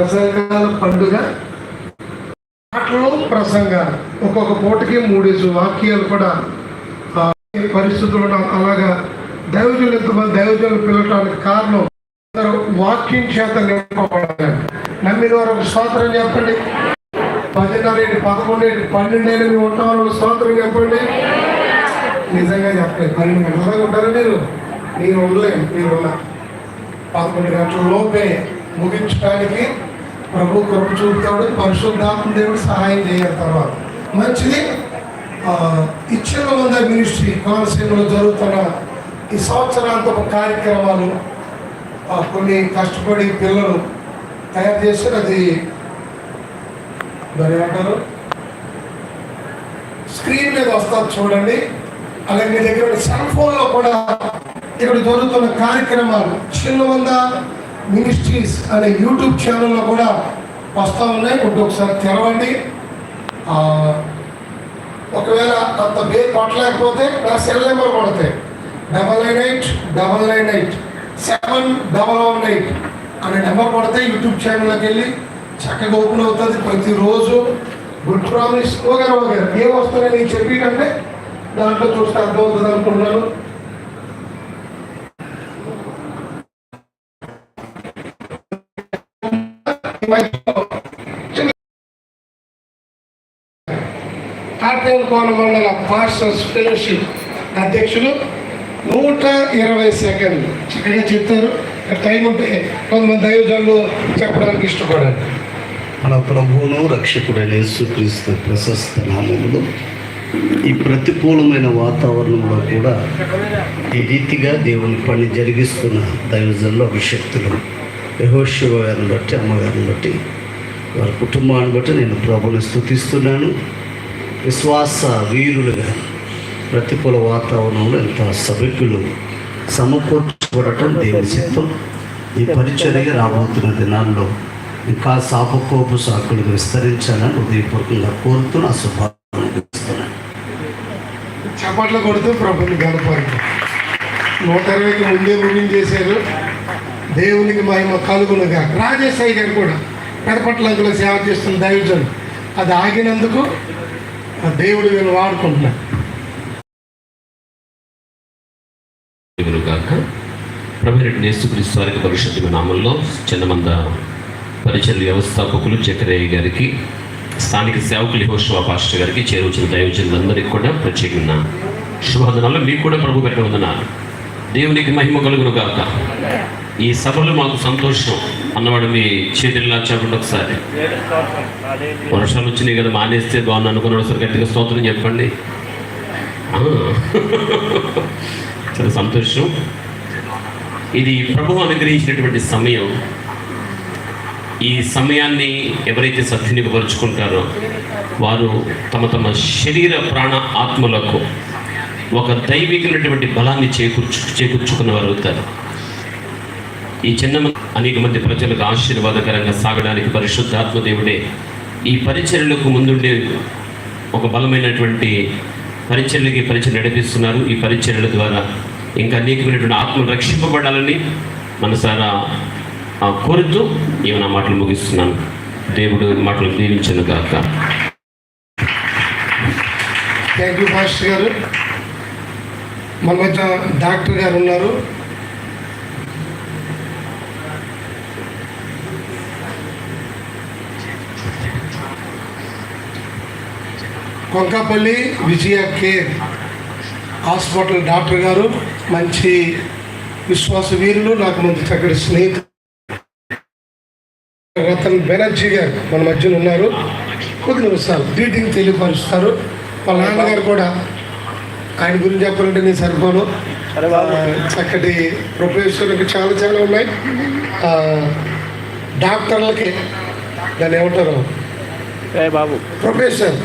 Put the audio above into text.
ప్రసంగాల పండుగ, మాటలు ప్రసంగాలు, ఒక్కొక్క పూటకి 3 వాక్యాలు కూడా పరిస్థితులు అలాగా దైవజనులు ఎంతమంది దైవజనులు పిలవటానికి కారణం వాక్యం చేత నింపబడాలి. నమ్మిన వారు ఒక స్తోత్రం చెప్పండి. 10:30, 11, 12 మీ ఉంటారు స్తోత్రం చెప్పండి. నిజంగా చెప్పండి. 12 గంటలుగా ఉంటారు మీరు ఉండలేము. మీరున్న 11 గంటల లోపే ముగించడానికి ప్రభు కృప చూపుతాడు. పరిశుద్ధాత్మ దేవుడు సహాయం చేయాలి. తర్వాత మంచిది. ఇచ్చిన మంద మినిస్ట్రీ కోనసీమలో జరుగుతున్న ఈ సంవత్సరాంతపు కార్యక్రమాలు కొన్ని కష్టపడి పిల్లలు తయారు చేసి అది దాని ఏమంటారు స్క్రీన్ మీద వస్తారు చూడండి. అలాగే మీ దగ్గర సెల్ ఫోన్లో కూడా ఇక్కడ జరుగుతున్న కార్యక్రమాలు చిన్నమంద మినిస్ట్రీస్ అనే యూట్యూబ్ ఛానల్లో కూడా వస్తూ ఉన్నాయి. ఒకసారి తెరవండి. ఒకవేళ అంత పేరు కొట్టలేకపోతే నా సెల్ నెంబర్ కొడితే 99898711 అనే నెంబర్ కొడితే యూట్యూబ్ ఛానల్లోకి వెళ్ళి చక్కగా ఓపెన్ అవుతుంది. ప్రతిరోజు గుడ్ ప్రామిస్ వగేర ఏం వస్తున్నాయి నేను చెప్పి కంటే దాంట్లో చూస్తే అర్థమవుతుంది అనుకుంటున్నాను. కోన మండల పాస్టర్స్ ఫెలోషిప్ అధ్యక్షులు 120 సెకండ్లు చక్కగా చెప్తారు. టైం ఉంటే కొంతమంది దైవజనులు చెప్పడానికి ఇష్టపడాలి. మన ప్రభువును రక్షకుడైన యేసుక్రీస్తు ప్రశస్త నామములో ఈ ప్రతికూలమైన వాతావరణంలో కూడా ఈ రీతిగా దేవుని పని జరిగిస్తున్న దైవజనులు అభిషక్తులు యెహోషువ గారిని బట్టి, అమ్మగారిని బట్టి, వారి కుటుంబాన్ని బట్టి నేను ప్రభువుని స్తుతిస్తున్నాను. విశ్వాస వీరులుగా ప్రతికూల వాతావరణంలో ఎంత సభ్యులు సమకూర్చబడటం దేవుని చిత్తం. ఈ పరిచర్య రాబోతున్న దినాల్లో ఇంకా సాపకోపు సాకులు విస్తరించాలని హృదయపూర్వకంగా కోరుతూ నా శుభాకాంక్షలు. చప్పట్లు కొడుతూ ప్రభుని గడపారు. 120కి ముందే ముగించేశారు. దేవునికి మహిమ కలుగునుగా. రాజేష్ అయ్య గారు కూడా పెదపట్లంకులో సేవ చేస్తున్న దైవజనుడు. అది ఆగినందుకు దేవుడు వీళ్ళు వాడుకుంటున్నాడు. ప్రభువైన యేసుక్రీస్తు వారి పరిశుద్ధ నామంలో చిన్నమంద పరిచర్య వ్యవస్థాపకులు చక్రయ్య గారికి, స్థానిక సేవకులు యెహోషువ పాస్టర్ గారికి, చేరువచ్చిన దైవజనులందరికీ కూడా ప్రత్యేకమైన శుభవందనాలు. మీకు కూడా ప్రభు పెట్ట వందనాలు. దేవునికి మహిమ కలుగును గాక. ఈ సభలు మాకు సంతోషం అన్నవాడు మీ చేతుల్లా చెప్పండి ఒకసారి. వర్షాలు వచ్చినాయి కదా, మానేస్తే బాగున్నా అనుకున్నాడు. ఒకసారి గట్టిగా స్తోత్రం చెప్పండి. చాలా సంతోషం. ఇది ప్రభువు అనుగ్రహించినటువంటి సమయం. ఈ సమయాన్ని ఎవరైతే సద్వినియోగపరుచుకుంటారో వారు తమ తమ శరీర ప్రాణ ఆత్మలకు ఒక దైవికమైనటువంటి బలాన్ని చేకూర్చుకున్న వారు అవుతారు. ఈ చిన్న అనేక మంది ప్రజలకు ఆశీర్వాదకరంగా సాగడానికి పరిశుద్ధాత్మ దేవుడే ఈ పరిచర్యలకు ముందుండే ఒక బలమైనటువంటి పరిచర్య నడిపిస్తున్నారు. ఈ పరిచర్యల ద్వారా ఇంకా అనేకమైనటువంటి ఆత్మలు రక్షింపబడాలని మనసారా కోరుతూ ఏమైనా మాటలు ముగిస్తున్నాను. దేవుడు మాటలు దీవించను గాక. థ్యాంక్ యూ పాస్టర్ గారు. మన మధ్య డాక్టర్ గారు ఉన్నారు. కొంకాపల్లి విజయ కేర్ హాస్పిటల్ డాక్టర్ గారు, మంచి విశ్వాస వీరులు, నాకు మంచి చక్కటి స్నేహితులు రతన్ బెనర్జీ గారు మన మధ్యన ఉన్నారు. కొద్ది నిమిషాలు గ్రీటింగ్ తెలియపరుస్తారు. వాళ్ళ నాన్నగారు కూడా, ఆయన గురించి చెప్పాలంటే నేను సరిపోను. చక్కటి ప్రొఫెసర్కి చాలా చాలా ఉన్నాయి. డాక్టర్లకి దాన్ని ఏమంటారు, ప్రొఫెసర్